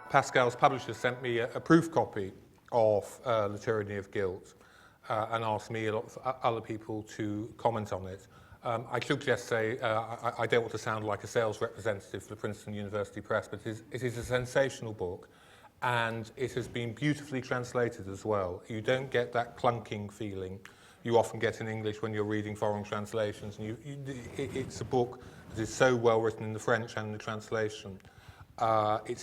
Pascal's publisher sent me a proof copy of The Tyranny of Guilt and asked me a lot of other people to comment on it. I should just say I don't want to sound like a sales representative for the Princeton University Press, but it is a sensational book, and it has been beautifully translated as well. You don't get that clunking feeling you often get in English when you're reading foreign translations. And it's a book that is so well written in the French and the translation. It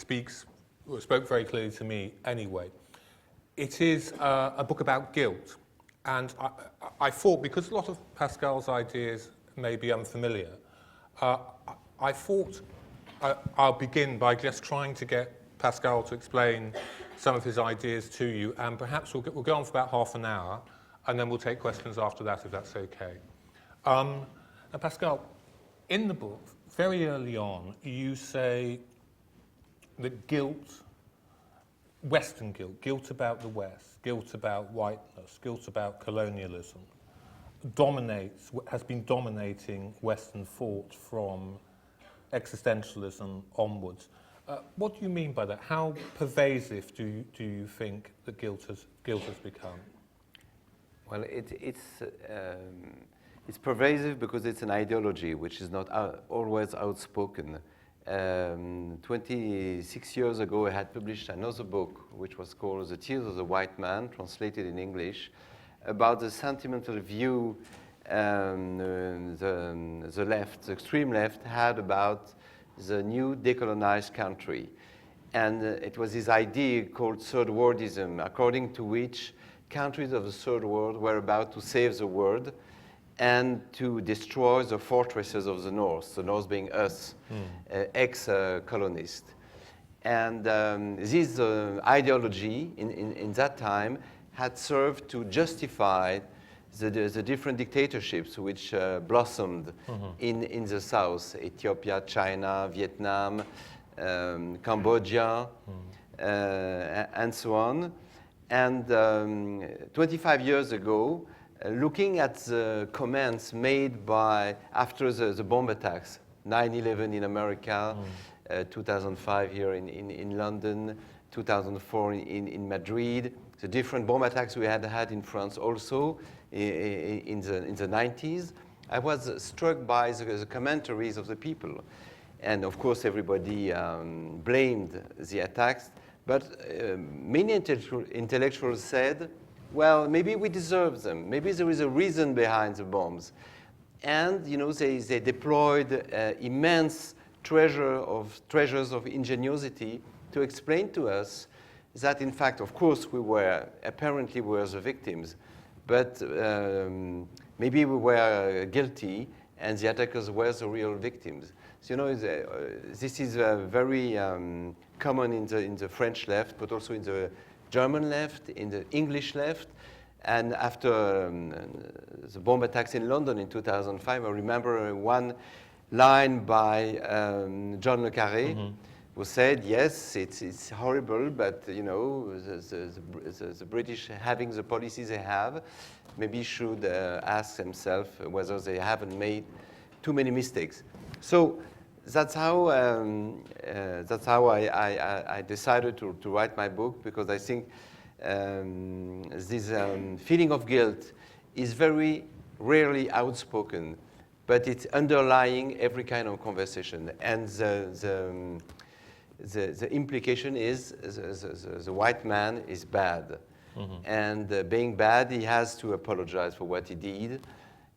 spoke very clearly to me anyway. It is a book about guilt, and I thought, because a lot of Pascal's ideas may be unfamiliar, I thought I'll begin by just trying to get Pascal to explain some of his ideas to you, and perhaps we'll go on for about half an hour, and then we'll take questions after that, if that's okay. Now, Pascal, in the book, very early on, you say that guilt, Western guilt, guilt about the West, guilt about whiteness, guilt about colonialism, has been dominating Western thought from existentialism onwards. What do you mean by that? How pervasive do you think that guilt has become? Well, it's pervasive because it's an ideology which is not always outspoken. 26 years ago, I had published another book which was called The Tears of the White Man, translated in English, about the sentimental view the left, the extreme left, had about the new decolonized country. And it was this idea called third worldism, according to which countries of the third world were about to save the world and to destroy the fortresses of the North being us, ex-colonists. And this ideology in that time had served to justify the different dictatorships which blossomed in the South, Ethiopia, China, Vietnam, Cambodia, and so on. And 25 years ago, looking at the comments made after the bomb attacks, 9/11 in America, 2005 here in London, 2004 in Madrid, the different bomb attacks we had in France also in the 90s, I was struck by the commentaries of the people. And of course, everybody blamed the attacks, but many intellectuals said, well, maybe we deserve them. Maybe there is a reason behind the bombs. And they deployed immense treasures of ingenuity to explain to us that, in fact, of course, we were the victims, but maybe we were guilty, and the attackers were the real victims. So, this is very common in the French left, but also in the German left, in the English left. And after the bomb attacks in London in 2005, I remember one line by John Le Carré, who said, yes, it's horrible, but the British, having the policies they have, maybe should ask themselves whether they haven't made too many mistakes. So that's how I decided to write my book, because I think this feeling of guilt is very rarely outspoken, but it's underlying every kind of conversation. And the implication is the white man is bad. And being bad, he has to apologize for what he did.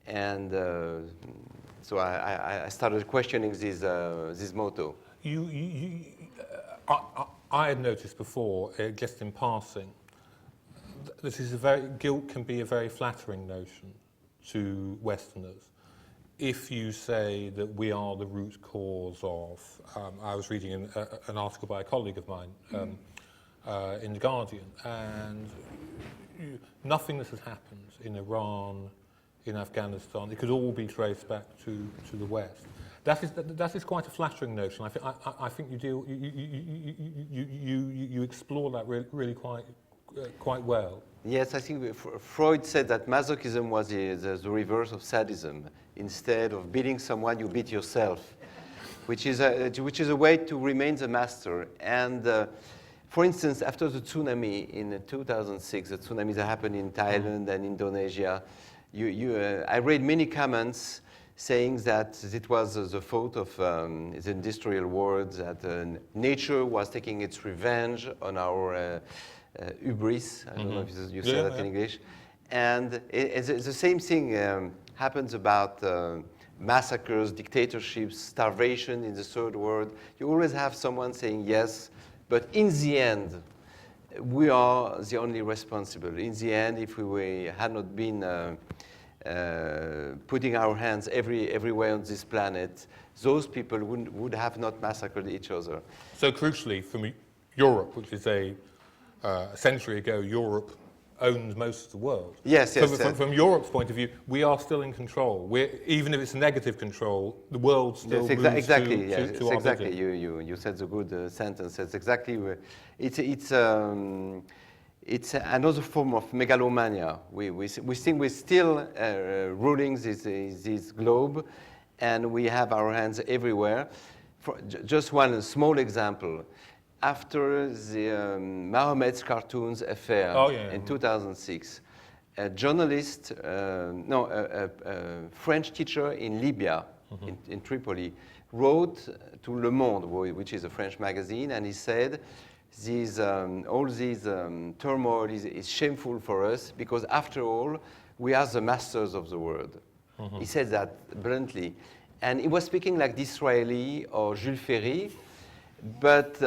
And so I started questioning this motto. I had noticed before, just in passing, guilt can be a very flattering notion to Westerners. If you say that we are the root cause of, I was reading an article by a colleague of mine in The Guardian, and nothing that has happened in Iran, in Afghanistan, it could all be traced back to the West. That is quite a flattering notion. I think explore that really quite well. Yes, I think Freud said that masochism was the reverse of sadism. Instead of beating someone, you beat yourself, which is a way to remain the master. And for instance, after the tsunami in 2006, the tsunamis that happened in Thailand and Indonesia, I read many comments saying that it was the fault of the industrial world, that nature was taking its revenge on our hubris. I don't know if you say that in English. And the same thing happens about massacres, dictatorships, starvation in the third world. You always have someone saying yes, but in the end, we are the only responsible. In the end, if we had not been putting our hands everywhere on this planet, those people would have not massacred each other. So crucially, from Europe, which is a century ago, Europe owns most of the world. Yes, yes. From Europe's point of view, we are still in control. Even if it's negative control, the world still moves exactly. to our exactly. vision. You said the good sentence. That's exactly where it's another form of megalomania. We think we're still ruling this globe, and we have our hands everywhere. Just one small example. After the Mahomet's cartoons affair in 2006, a journalist, a French teacher in Libya, in Tripoli, wrote to Le Monde, which is a French magazine, and he said, all this turmoil is shameful for us because, after all, we are the masters of the world. He said that bluntly. And he was speaking like Disraeli or Jules Ferry, but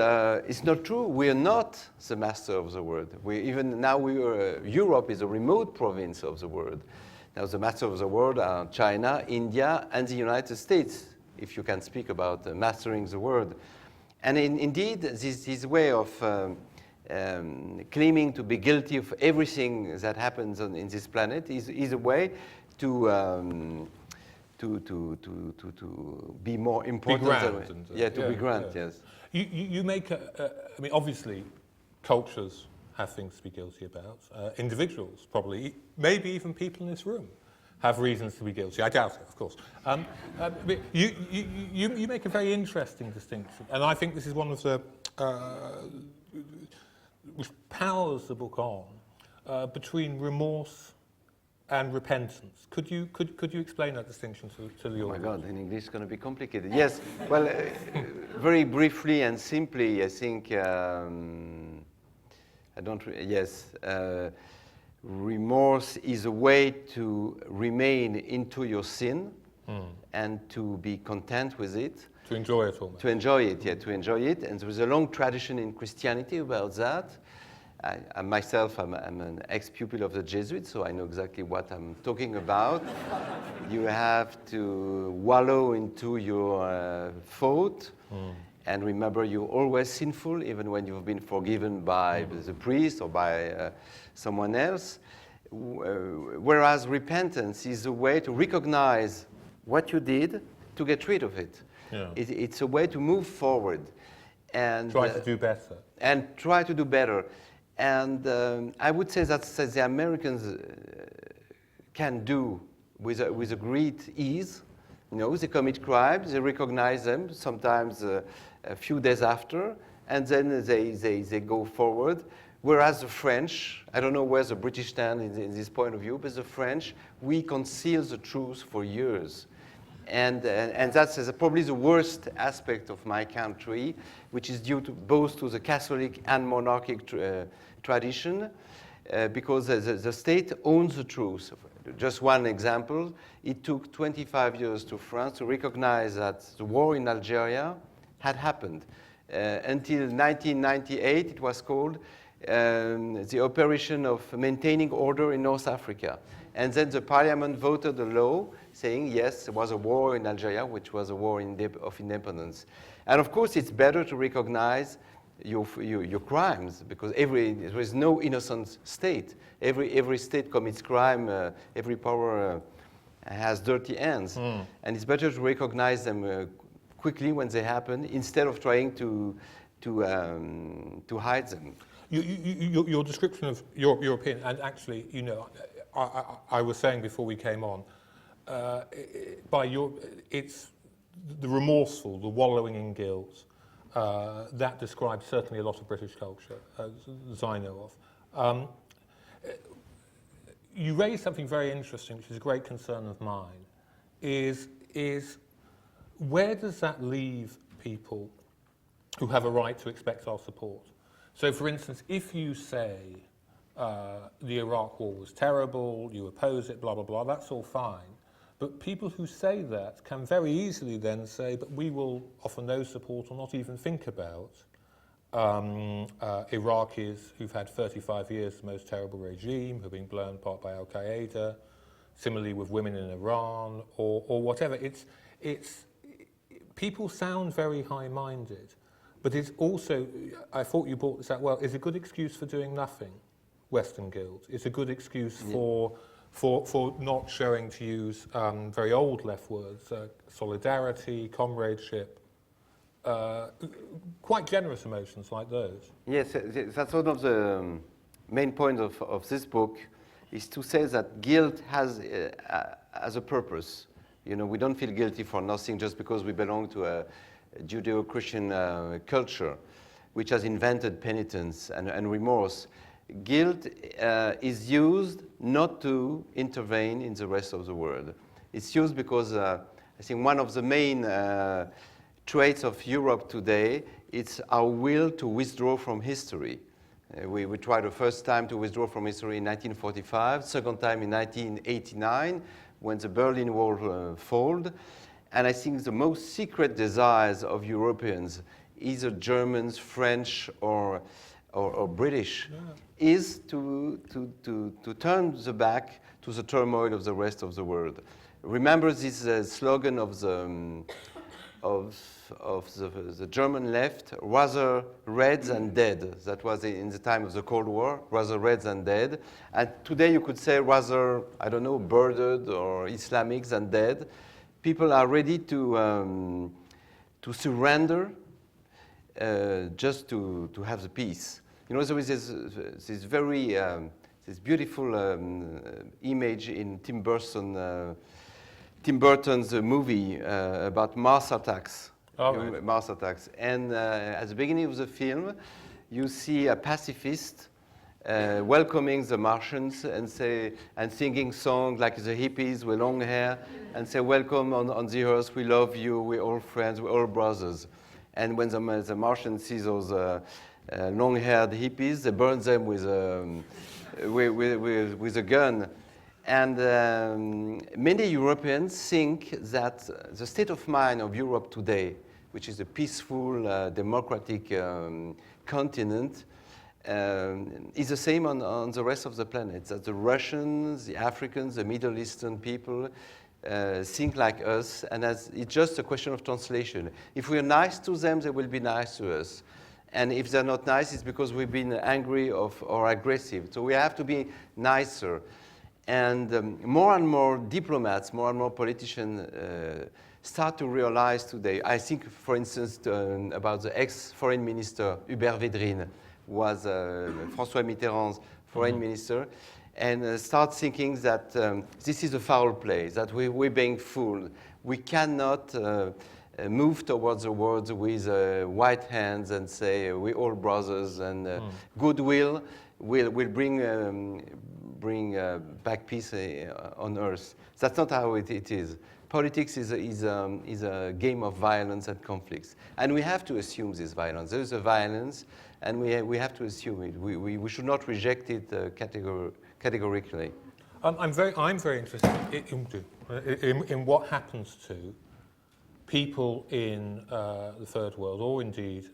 it's not true. We are not the master of the world. Europe is a remote province of the world. Now, the master of the world are China, India, and the United States, if you can speak about mastering the world. And indeed, this way of claiming to be guilty of everything that happens in this planet is a way to be more important. Be grand, yes. You make I mean, obviously, cultures have things to be guilty about. Individuals, probably, maybe even people in this room, have reasons to be guilty. I doubt it, of course. But you make a very interesting distinction, and I think this is one of the which powers the book on, between remorse and repentance. Could you explain that distinction to the audience? Oh my God, in English it's going to be complicated. Yes, well, very briefly and simply, I think, remorse is a way to remain into your sin and to be content with it. To enjoy it almost. To enjoy it, yeah, to enjoy it. And there was a long tradition in Christianity about that. I myself, I'm an ex-pupil of the Jesuits, so I know exactly what I'm talking about. You have to wallow into your fault, and remember you're always sinful, even when you've been forgiven by the priest or by someone else. Whereas repentance is a way to recognize what you did to get rid of it. Yeah. It's a way to move forward. And try to do better. And try to do better. And I would say that the Americans can do with a great ease. You know, they commit crimes, they recognize them, sometimes a few days after, and then they go forward. Whereas the French, I don't know where the British stand in this point of view, but the French, we conceal the truth for years. And that's probably the worst aspect of my country, which is due to both to the Catholic and monarchic tradition, because the state owns the truth. Just one example, it took 25 years to France to recognize that the war in Algeria had happened. Until 1998, it was called the operation of maintaining order in North Africa. And then the parliament voted a law saying, yes, there was a war in Algeria, which was a war of independence. And of course, it's better to recognize your crimes, because there is no innocent state. Every state commits crime, every power has dirty hands. And it's better to recognize them quickly when they happen, instead of trying to hide them. Your description of European, and actually, you know, I was saying before we came on, it's the remorseful, the wallowing in guilt, that describes certainly a lot of British culture, as I know of. You raised something very interesting, which is a great concern of mine, is where does that leave people who have a right to expect our support? So, for instance, if you say the Iraq war was terrible, you oppose it, blah, blah, blah, that's all fine. But people who say that can very easily then say, but we will offer no support or not even think about Iraqis who've had 35 years the most terrible regime, who've been blown apart by Al-Qaeda, similarly with women in Iran, or whatever. It's people sound very high-minded, but it's also, I thought you brought this out well, is a good excuse for doing nothing, Western guilt. It's a good excuse for not showing, to use very old left words, solidarity, comradeship, quite generous emotions like those. Yes, that's one of the main points of this book, is to say that guilt has a purpose. You know, we don't feel guilty for nothing just because we belong to a Judeo-Christian culture, which has invented penitence and remorse. Guilt is used not to intervene in the rest of the world. It's used because I think one of the main traits of Europe today is our will to withdraw from history. We tried the first time to withdraw from history in 1945, second time in 1989, when the Berlin Wall fell. And I think the most secret desires of Europeans, either Germans, French, or British, is to turn the back to the turmoil of the rest of the world. Remember this slogan of the German left, rather red than dead. That was in the time of the Cold War, rather red than dead. And today you could say rather, I don't know, birded or Islamic than dead. People are ready to surrender just to have the peace. You know, there is this very this beautiful image in Tim Burton's movie about Mars attacks. Right. Mars attacks. And at the beginning of the film, you see a pacifist welcoming the Martians and singing songs like the hippies with long hair and say, "Welcome on the Earth. We love you. We're all friends. We're all brothers." And when the Martians see those long-haired hippies, they burn them with a gun. And many Europeans think that the state of mind of Europe today, which is a peaceful, democratic continent, is the same on the rest of the planet. That the Russians, the Africans, the Middle Eastern people think like us, and it's just a question of translation. If we are nice to them, they will be nice to us. And if they're not nice, it's because we've been angry or aggressive. So we have to be nicer. And more and more diplomats, more and more politicians start to realize today. I think, for instance, about the ex-foreign minister, Hubert Védrine, was François Mitterrand's foreign minister, and start thinking that this is a foul play, that we're being fooled. We cannot move towards the world with white hands and say we're all brothers, and goodwill will bring back peace on earth. That's not how it is. Politics is a game of violence and conflicts, and we have to assume this violence. There is a violence, and we have to assume it. We should not reject it categorically. I'm very interested in what happens to people in the third world, or indeed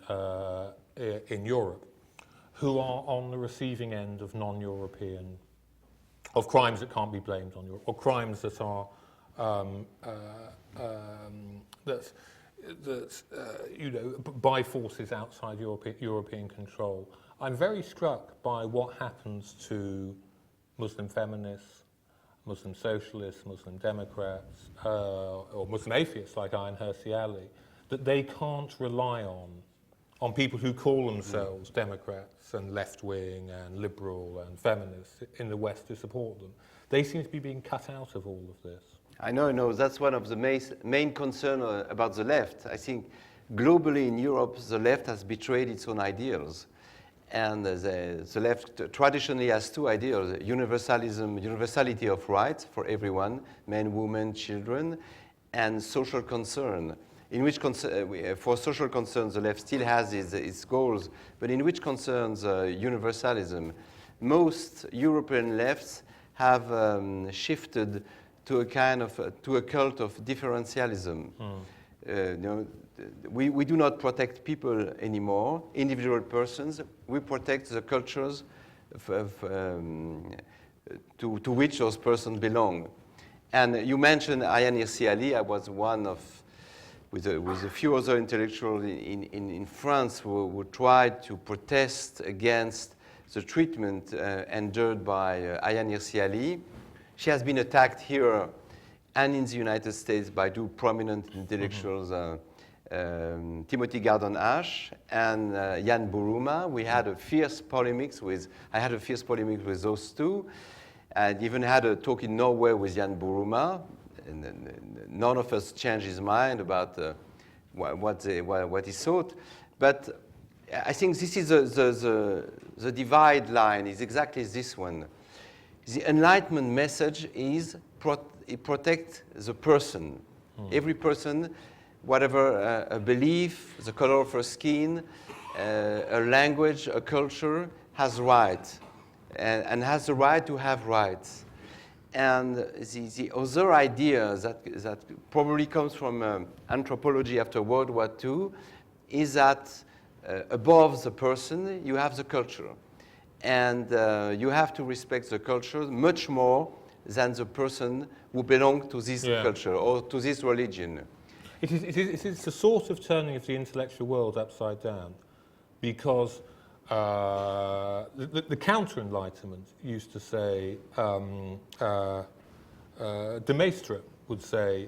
in Europe, who are on the receiving end of non-European, of crimes that can't be blamed on Europe, or crimes that are by forces outside European control. I'm very struck by what happens to Muslim feminists, Muslim socialists, Muslim Democrats, or Muslim atheists like Ayaan Hirsi Ali, that they can't rely on people who call themselves Democrats and left-wing and liberal and feminists in the West to support them. They seem to be being cut out of all of this. I know. That's one of the main concern about the left. I think globally in Europe, the left has betrayed its own ideals. And the left traditionally has two ideals: universalism, universality of rights for everyone, men, women, children, and social concern. In which for social concerns, the left still has its goals, but in which concerns universalism, most European lefts have shifted to a kind of to a cult of differentialism. We do not protect people anymore, individual persons. We protect the cultures to which those persons belong. And you mentioned Ayaan Hirsi Ali. I was one of, with a few other intellectuals in France who tried to protest against the treatment endured by Ayaan Hirsi Ali. She has been attacked here and in the United States by two prominent intellectuals, Timothy Garden Ash and Jan Buruma. We had a fierce polemics with, I had a fierce polemic with those two. I even had a talk in Norway with Jan Buruma. And none of us changed his mind about what he thought. But I think this is the divide line is exactly this one. The Enlightenment message is it protects the person. Every person, whatever a belief, the color of her skin, a language, a culture, has rights and has the right to have rights. And the other idea that probably comes from anthropology after World War II is that above the person, you have the culture. And you have to respect the culture much more than the person who belongs to this culture or to this religion. It is the sort of turning of the intellectual world upside down, because the counter-enlightenment used to say, de Maistre would say,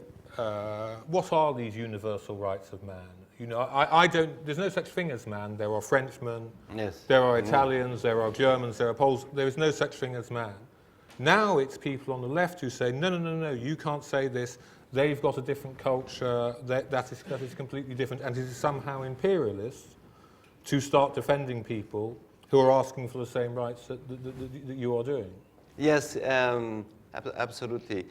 what are these universal rights of man? You know, there's no such thing as man. There are Frenchmen, there are Italians, there are Germans, there are Poles. There is no such thing as man. Now it's people on the left who say, no, you can't say this. They've got a different culture. That is completely different. And it is somehow imperialist to start defending people who are asking for the same rights that you are doing. Yes, absolutely.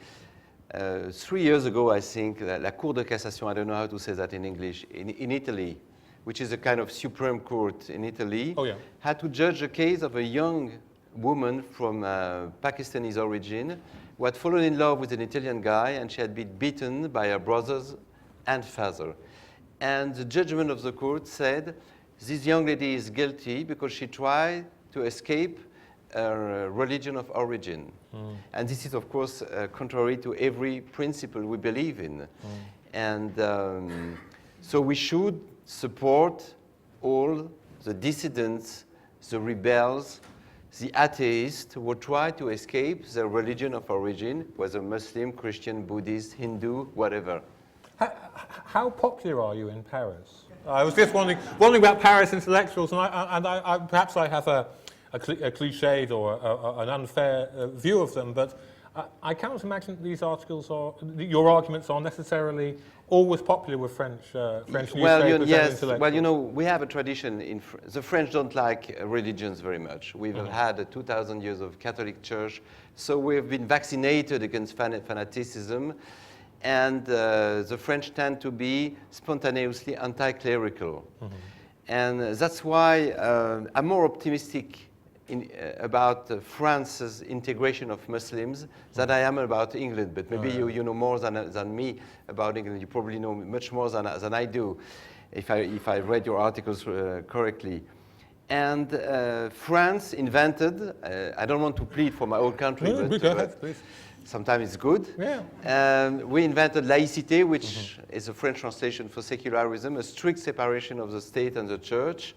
3 years ago, I think, la Cour de Cassation, I don't know how to say that in English, in Italy, which is a kind of Supreme Court in Italy, had to judge a case of a young woman from Pakistani origin who had fallen in love with an Italian guy, and she had been beaten by her brothers and father. And the judgment of the court said, this young lady is guilty because she tried to escape her religion of origin. And this is, of course, contrary to every principle we believe in. And so we should support all the dissidents, the rebels, the atheists who try to escape their religion of origin, whether Muslim, Christian, Buddhist, Hindu, whatever. How popular are you in Paris? I was just wondering about Paris intellectuals, and I perhaps I have a cliched or an unfair view of them, but I can't imagine that these articles your arguments are necessarily always popular with French newspapers and intellectuals. Well, you know, we have a tradition the French don't like religions very much. We've had 2,000 years of Catholic Church, so we've been vaccinated against fanaticism, and the French tend to be spontaneously anti-clerical. And that's why I'm more optimistic about France's integration of Muslims than I am about England. But maybe you know more than me about England. You probably know much more than I do, if I read your articles correctly. And France invented, I don't want to plead for my own country, but go ahead, please. Sometimes it's good. We invented laïcité, which is a French translation for secularism, a strict separation of the state and the church,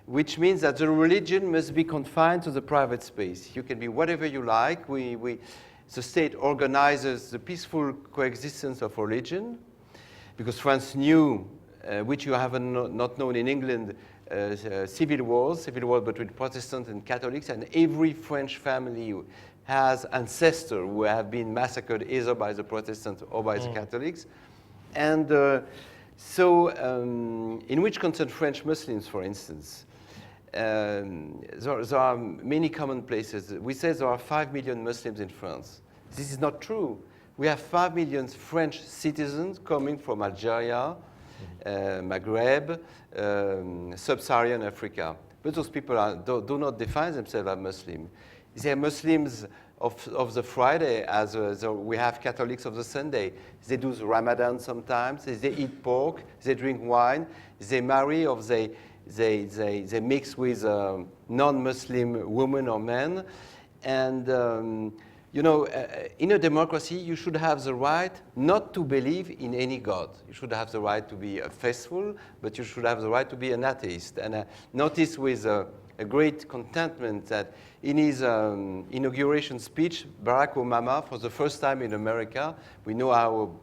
which means that the religion must be confined to the private space. You can be whatever you like. The state organizes the peaceful coexistence of religion, because France knew, which you have not known in England, civil wars between Protestants and Catholics, and every French family has ancestors who have been massacred either by the Protestants or by the Catholics. And in which concern French Muslims, for instance, there are many common places. We say there are 5 million Muslims in France. This is not true. We have 5 million French citizens coming from Algeria, Maghreb, sub-Saharan Africa. But those people do not define themselves as Muslim. They are Muslims of the Friday, as we have Catholics of the Sunday. They do the Ramadan sometimes. They eat pork. They drink wine. They marry, or they mix with non-Muslim women or men. And you know, in a democracy, you should have the right not to believe in any God. You should have the right to be faithful, but you should have the right to be an atheist. And notice with a great contentment that in his inauguration speech, Barack Obama, for the first time in America, we know how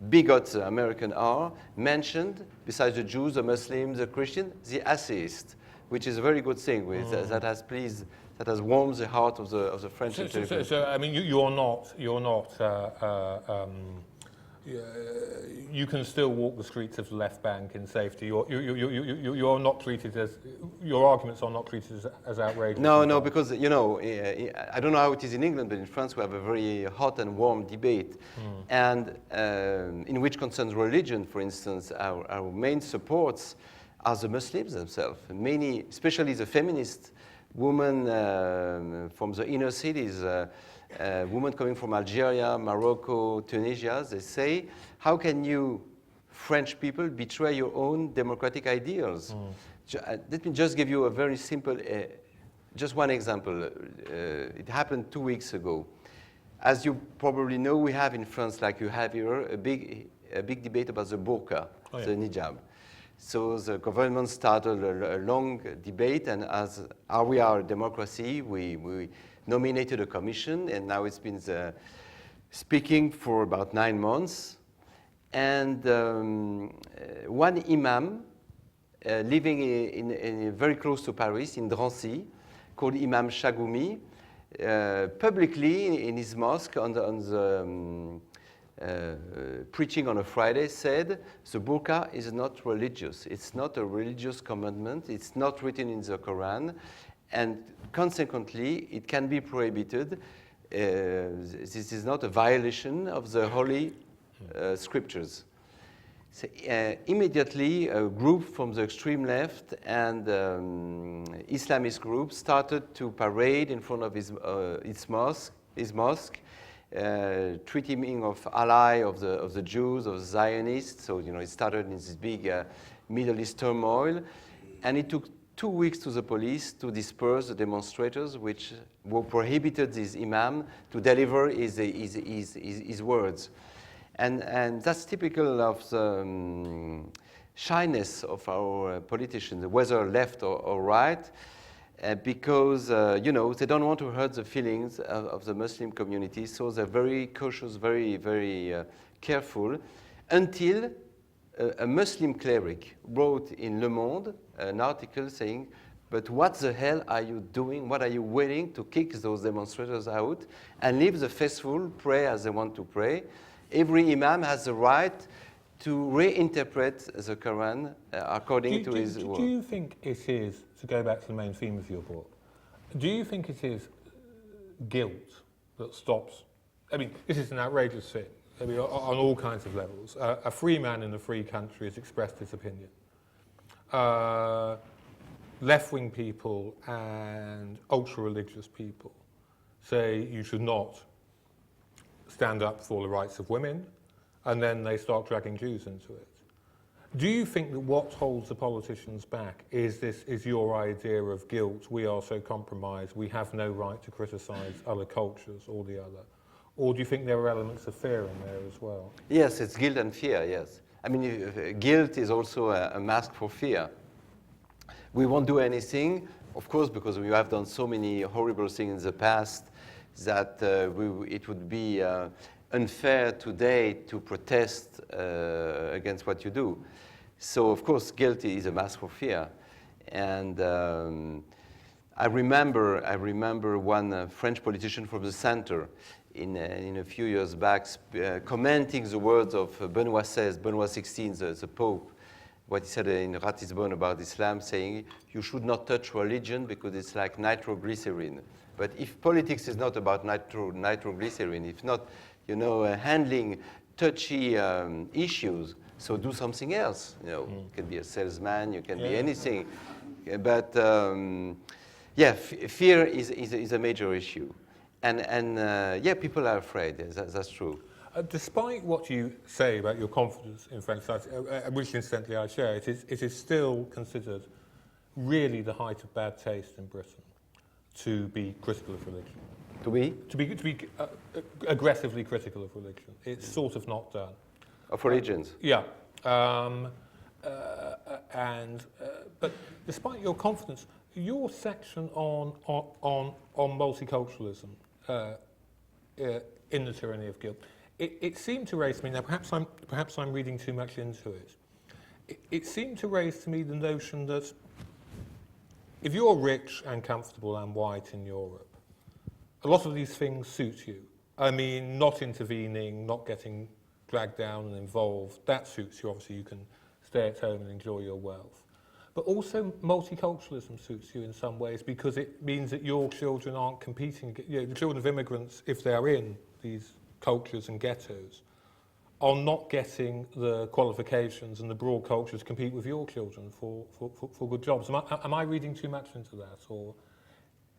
bigots the Americans are, mentioned, besides the Jews, the Muslims, the Christians, the atheists, which is a very good thing that has pleased. That has warmed the heart of the French. So I mean, you're not. You can still walk the streets of the left bank in safety. You're not treated as, your arguments are not treated as outrageous. No, because you know, I don't know how it is in England, but in France we have a very hot and warm debate, and in which concerns religion, for instance, our main supports are the Muslims themselves. Many, especially the feminists. Women from the inner cities, women coming from Algeria, Morocco, Tunisia, they say, how can you, French people, betray your own democratic ideals? Let me just give you a very simple, just one example. It happened 2 weeks ago. As you probably know, we have in France, like you have here, a big debate about the burqa, the hijab. So the government started a long debate, and as we are a democracy, we nominated a commission, and now it's been speaking for about 9 months. And one imam living in very close to Paris, in Drancy, called Imam Chagoumi, publicly in his mosque on the preaching on a Friday, said the burqa is not religious. It's not a religious commandment. It's not written in the Quran, and consequently, it can be prohibited. This is not a violation of the holy scriptures. So, immediately, a group from the extreme left and Islamist group started to parade in front of his mosque. Treating him of ally of the Jews, of the Zionists. So, you know, it started in this big Middle East turmoil. And it took 2 weeks to the police to disperse the demonstrators, which were prohibited this imam to deliver his words. And that's typical of the shyness of our politicians, whether left or right. Because, you know, they don't want to hurt the feelings of the Muslim community, so they're very cautious, very, very careful, until a Muslim cleric wrote in Le Monde an article saying, but what the hell are you doing? What are you waiting to kick those demonstrators out and leave the faithful pray as they want to pray? Every imam has the right to reinterpret the Quran according to his word. Do you think it is, to go back to the main theme of your book, do you think it is guilt that stops? I mean, this is an outrageous thing, I mean, on all kinds of levels. A free man in a free country has expressed his opinion. Left-wing people and ultra-religious people say you should not stand up for the rights of women, and then they start dragging Jews into it. Do you think that what holds the politicians back is your idea of guilt? We are so compromised, we have no right to criticize other cultures or the other. Or do you think there are elements of fear in there as well? Yes, it's guilt and fear, yes. I mean, guilt is also a mask for fear. We won't do anything, of course, because we have done so many horrible things in the past that it would be unfair today to protest against what you do. So, of course, guilt is a mask for fear. And I remember one French politician from the center in a few years back commenting the words of Benoit XVI, the Pope, what he said in Ratisbonne about Islam, saying, you should not touch religion because it's like nitroglycerin. But if politics is not about nitroglycerin, if not, handling touchy issues, so do something else. You can be a salesman, you can be anything. But fear is a major issue. And people are afraid, that's true. Despite what you say about your confidence in French society, which incidentally I share, it is still considered really the height of bad taste in Britain to be critical of religion. To be aggressively critical of religion. It's sort of not done. Of religions? Yeah. But despite your confidence, your section on multiculturalism in the Tyranny of Guilt, it seemed to raise to me. Now, perhaps I'm reading too much into it. It seemed to raise to me the notion that if you're rich and comfortable and white in Europe, a lot of these things suit you. I mean, not intervening, not getting dragged down and involved, that suits you. Obviously, you can stay at home and enjoy your wealth. But also, multiculturalism suits you in some ways because it means that your children aren't competing. The children of immigrants, if they're in these cultures and ghettos, are not getting the qualifications and the broad culture to compete with your children for good jobs. Am I reading too much into that? Or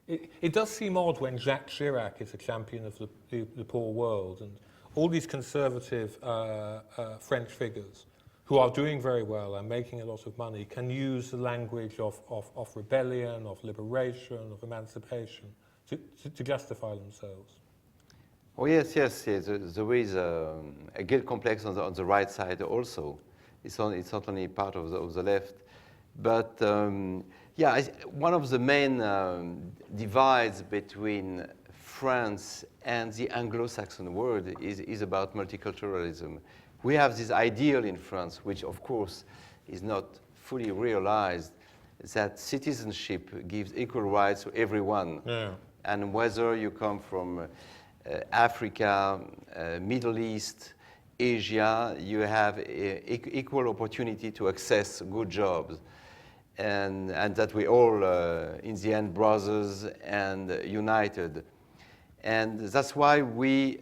it does seem odd when Jacques Chirac is a champion of the poor world and all these conservative French figures who are doing very well and making a lot of money can use the language of rebellion, of liberation, of emancipation to justify themselves. Oh yes. There is a guilt complex on the right side also. It's not only part of the left, but one of the main divides between France and the Anglo-Saxon world is about multiculturalism. We have this ideal in France, which of course is not fully realized, that citizenship gives equal rights to everyone. Yeah. And whether you come from Africa, Middle East, Asia, you have equal opportunity to access good jobs. And that we all, in the end, brothers and united. And that's why we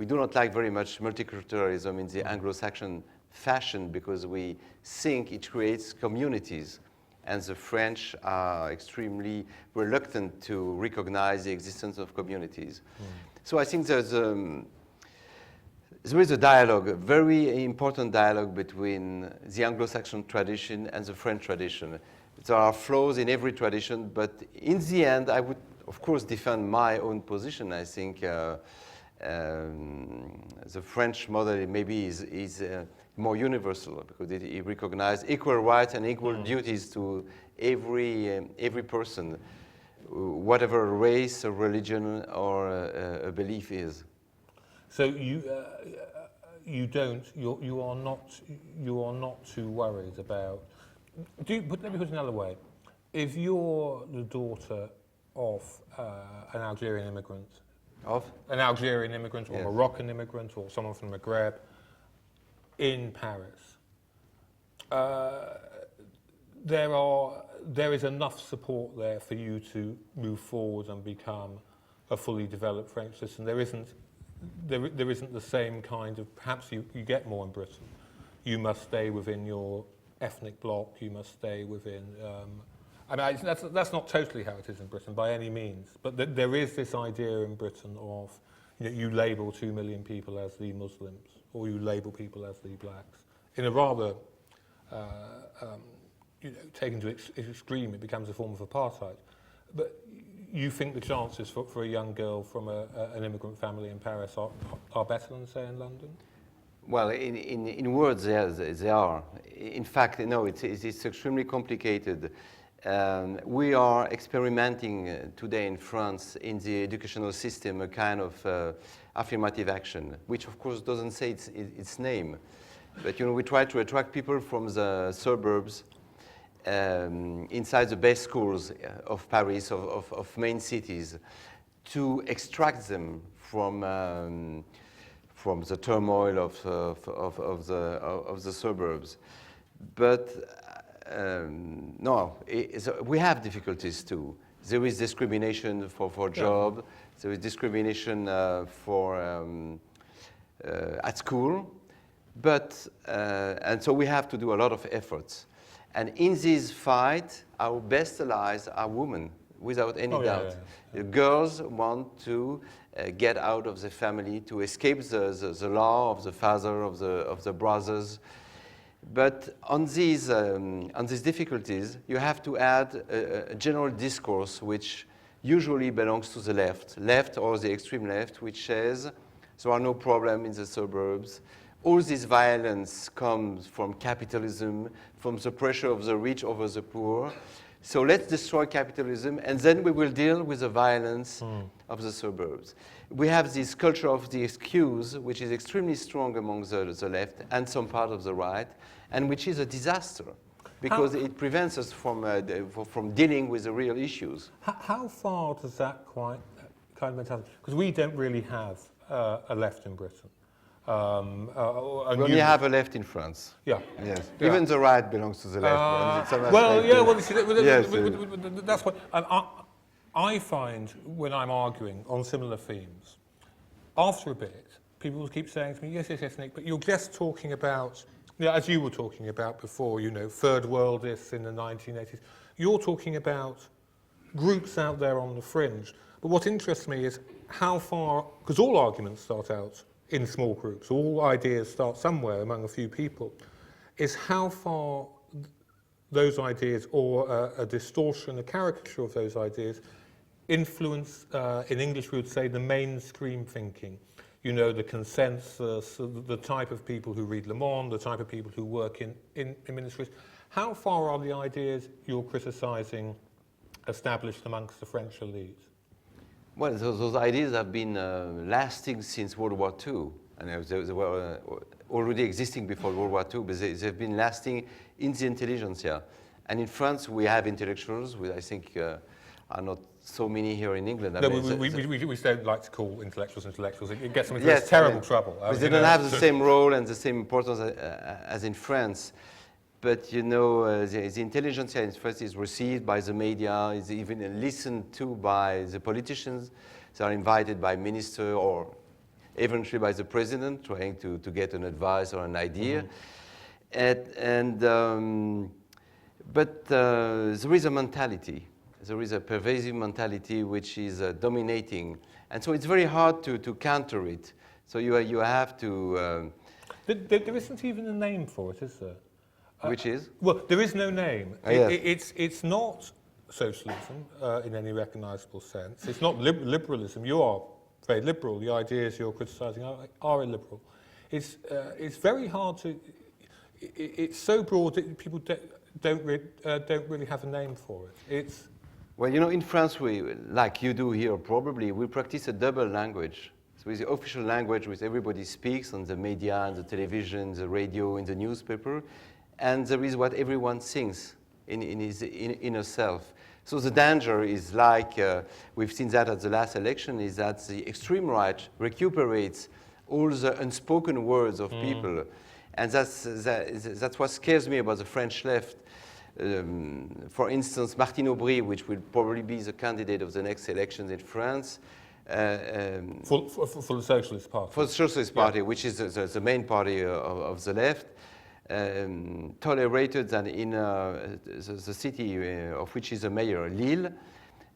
do not like very much multiculturalism in the Anglo-Saxon fashion because we think it creates communities. And the French are extremely reluctant to recognize the existence of communities. So I think there is a dialogue, a very important dialogue between the Anglo-Saxon tradition and the French tradition. There are flaws in every tradition, but in the end, I would, of course, defend my own position. I think the French model maybe is more universal because it recognizes equal rights and equal duties to every person, whatever race or religion or a belief is. So you are not too worried about. Let me put it another way. If you're the daughter of an Algerian immigrant, or yes. Moroccan immigrant, or someone from Maghreb in Paris, there is enough support there for you to move forward and become a fully developed French citizen. There isn't the same kind of. Perhaps you get more in Britain. You must stay within your ethnic bloc. You must stay within. That's not totally how it is in Britain by any means. But there is this idea in Britain of you label 2 million people as the Muslims, or you label people as the blacks. In a rather taken to extreme, it becomes a form of apartheid. But you think the chances for a young girl from an immigrant family in Paris are better than, say, in London? Well, in words, yes, they are. In fact, no, it's extremely complicated. We are experimenting today in France in the educational system a kind of affirmative action, which of course doesn't say its name. But we try to attract people from the suburbs inside the best schools of Paris, of main cities, to extract them from the turmoil of the suburbs. But no, we have difficulties too. There is discrimination for job. There is discrimination at school. But, and so we have to do a lot of efforts. And in this fight, our best allies are women, without any doubt. The girls want to get out of the family, to escape the law of the father, of the brothers. But on these difficulties, you have to add a general discourse which usually belongs to the left or the extreme left, which says there are no problems in the suburbs. All this violence comes from capitalism, from the pressure of the rich over the poor. So let's destroy capitalism, and then we will deal with the violence of the suburbs. We have this culture of the excuse, which is extremely strong among the left and some part of the right, and which is a disaster, because it prevents us from dealing with the real issues. How far does that kind of mentality? Because we don't really have a left in Britain. We only have a left in France. Yeah. Yes. Yeah. Even the right belongs to the left. Well, yeah. Well, yes. That's what I find when I'm arguing on similar themes. After a bit, people will keep saying to me, "Yes, Nick, but you're just talking about, as you were talking about before, third worldists in the 1980s. You're talking about groups out there on the fringe. But what interests me is how far, because all arguments start out in small groups, all ideas start somewhere among a few people, is how far those ideas, or a distortion, a caricature of those ideas, influence, in English we would say, the mainstream thinking. The consensus, the type of people who read Le Monde, the type of people who work in ministries. How far are the ideas you're criticising established amongst the French elite? Well, those ideas have been lasting since World War II. And they were already existing before World War II, but they've been lasting in the intelligentsia. And in France, we have intellectuals, which I think are not so many here in England. No, we don't like to call intellectuals intellectuals. It gets them into terrible trouble. They don't have the same role and the same importance as in France. But, the intelligentsia in France is received by the media, is even listened to by the politicians. They are invited by minister or eventually by the president, trying to get an advice or an idea. But there is a mentality. There is a pervasive mentality which is dominating. And so it's very hard to counter it. So you have to... There isn't even a name for it, is there? Which is? Well, there is no name. Yes. It's not socialism in any recognisable sense. It's not liberalism. You are very liberal. The ideas you're criticising are illiberal. It's very hard to... It's so broad that people don't really have a name for it. Well, in France, we, like you do here probably, we practice a double language. So it's the official language which everybody speaks on the media, and the television, the radio, in the newspaper. And there is what everyone thinks in his inner self. So the danger is like, we've seen that at the last election, is that the extreme right recuperates all the unspoken words of people. And that's what scares me about the French left. For instance, Martine Aubry, which will probably be the candidate of the next elections in France. For the Socialist Party. For the Socialist Party, which is the main party of the left. Tolerated that in the city of which is a mayor, Lille,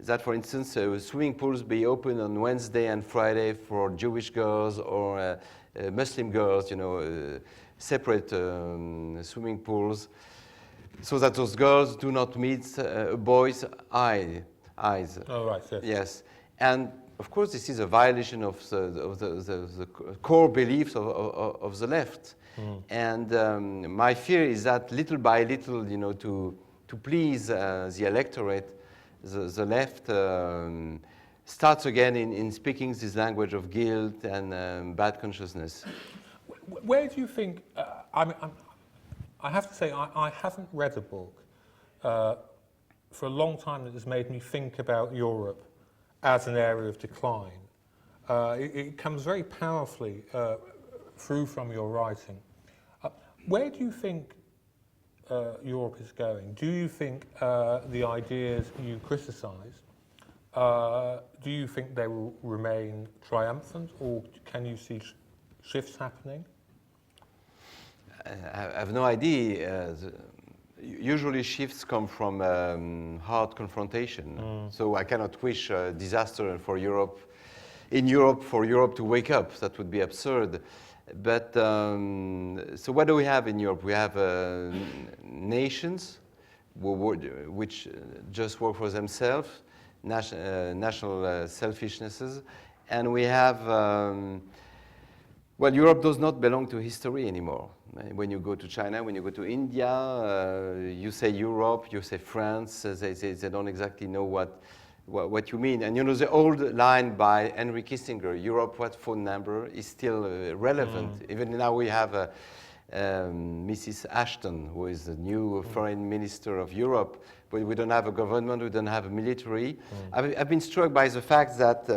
that, for instance, swimming pools be open on Wednesday and Friday for Jewish girls or Muslim girls, separate swimming pools, so that those girls do not meet a boy's eyes. Oh, right, yes. Yes. And, of course, this is a violation of the core beliefs of the left. And my fear is that little by little, to please the electorate, the left starts again in speaking this language of guilt and bad consciousness. Where do you think, I have to say, I haven't read a book for a long time that has made me think about Europe as an area of decline. It comes very powerfully through from your writing. Where do you think Europe is going? Do you think the ideas you criticise, do you think they will remain triumphant, or can you see shifts happening? I have no idea. Usually shifts come from hard confrontation. So I cannot wish disaster for Europe, for Europe to wake up. That would be absurd. But so what do we have in Europe? We have nations which just work for themselves, national selfishnesses, and we have, well, Europe does not belong to history anymore. When you go to China, when you go to India, you say Europe, you say France, they don't exactly know what you mean. And you know, the old line by Henry Kissinger, Europe, what phone number, is still relevant. Even now we have Mrs. Ashton, who is the new foreign minister of Europe, but we don't have a government, we don't have a military. I've been struck by the fact that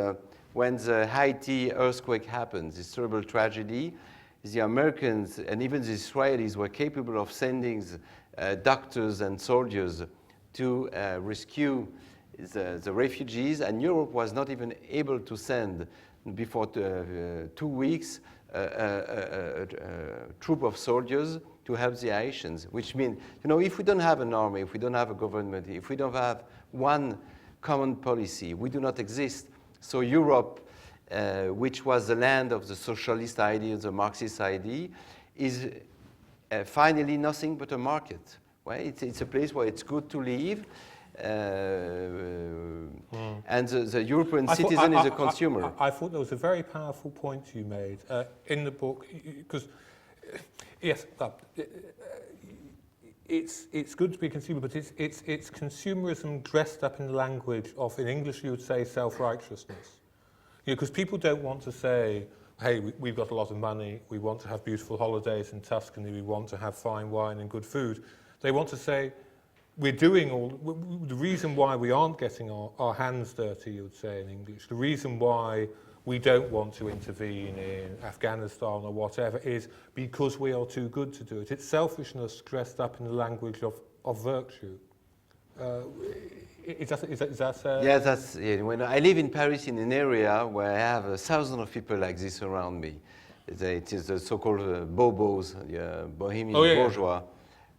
when the Haiti earthquake happened, this terrible tragedy, the Americans and even the Israelis were capable of sending doctors and soldiers to rescue the refugees, and Europe was not even able to send, before 2 weeks, a troop of soldiers to help the Haitians, which means, you know, if we don't have an army, if we don't have a government, if we don't have one common policy, we do not exist. So Europe, which was the land of the socialist idea, the Marxist idea, is finally nothing but a market. Right? It's a place where it's good to live, and the European citizen is a consumer. I thought there was a very powerful point you made in the book, because yes, it's good to be a consumer, but it's consumerism dressed up in the language of, in English you would say, self-righteousness. Because people don't want to say, hey, we've got a lot of money, we want to have beautiful holidays in Tuscany, we want to have fine wine and good food. They want to say, we're doing the reason why we aren't getting our hands dirty, you would say in English, the reason why we don't want to intervene in Afghanistan or whatever is because we are too good to do it. It's selfishness dressed up in the language of virtue. Is that yeah, that's yeah. When I live in Paris, in an area where I have thousands of people like this around me, it is the so-called bobos, bohemian bourgeois,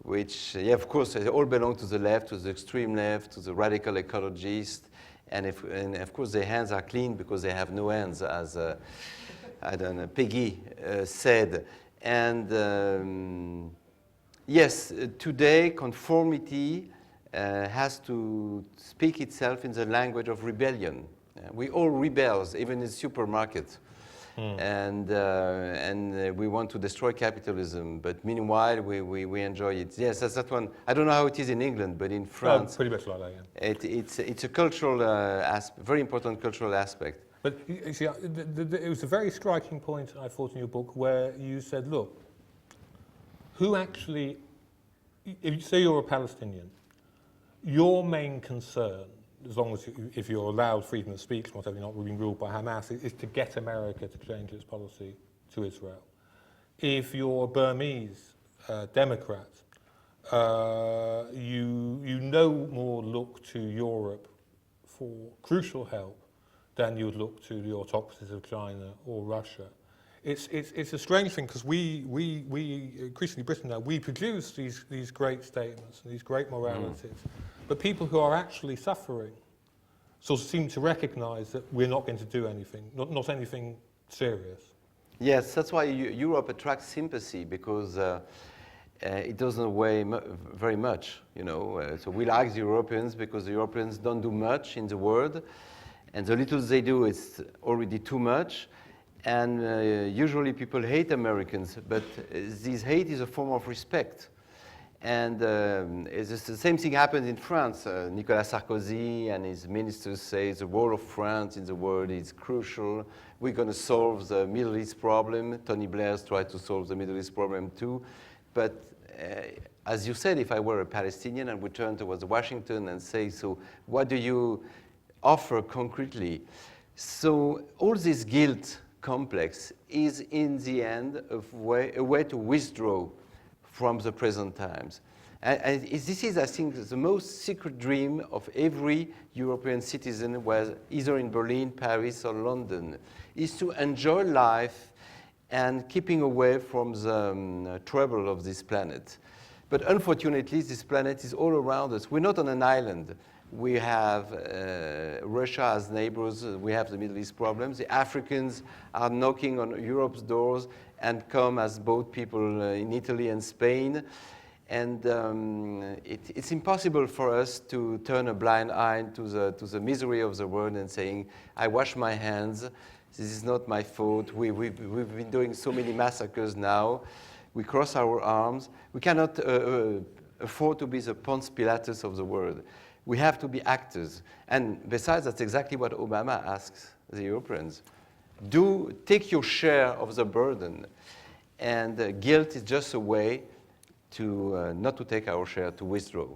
which, yeah, of course, they all belong to the left, to the extreme left, to the radical ecologist, and of course their hands are clean because they have no hands, as I don't know, Peggy said. And yes, today conformity has to speak itself in the language of rebellion. We all rebels, even in the supermarket. And we want to destroy capitalism, but meanwhile we enjoy it. Yes, that's that one. I don't know how it is in England, but in France, pretty much like that. Yeah. It's a cultural very important cultural aspect. But you see, it was a very striking point I thought in your book where you said, look, who actually, if you say you're a Palestinian, your main concern, as long as if you're allowed freedom of speech, whatever, you're not being ruled by Hamas, is to get America to change its policy to Israel. If you're a Burmese Democrat, you no more look to Europe for crucial help than you would look to the autocracies of China or Russia. It's a strange thing because we increasingly Britain now, we produce these great statements and these great moralities, but people who are actually suffering sort of seem to recognise that we're not going to do anything, not anything serious. Yes, that's why Europe attracts sympathy, because it doesn't weigh very much, you know. So we like the Europeans because the Europeans don't do much in the world, and the little they do is already too much. And usually people hate Americans, but this hate is a form of respect. And it's the same thing happened in France. Nicolas Sarkozy and his ministers say the role of France in the world is crucial. We're going to solve the Middle East problem. Tony Blair's tried to solve the Middle East problem too. But as you said, if I were a Palestinian and would turn towards Washington and say, so what do you offer concretely? So all this guilt complex is in the end a way to withdraw from the present times. And this is, I think, the most secret dream of every European citizen, whether either in Berlin, Paris, or London, is to enjoy life and keeping away from the trouble of this planet. But unfortunately, this planet is all around us. We're not on an island. We have Russia as neighbors. We have the Middle East problems. The Africans are knocking on Europe's doors and come as boat people in Italy and Spain. And it's impossible for us to turn a blind eye to the misery of the world and saying, I wash my hands, this is not my fault, we've been doing so many massacres now, we cross our arms. We cannot afford to be the Ponce Pilatus of the world. We have to be actors. And besides, that's exactly what Obama asks the Europeans. Take your share of the burden. And guilt is just a way to not to take our share, to withdraw.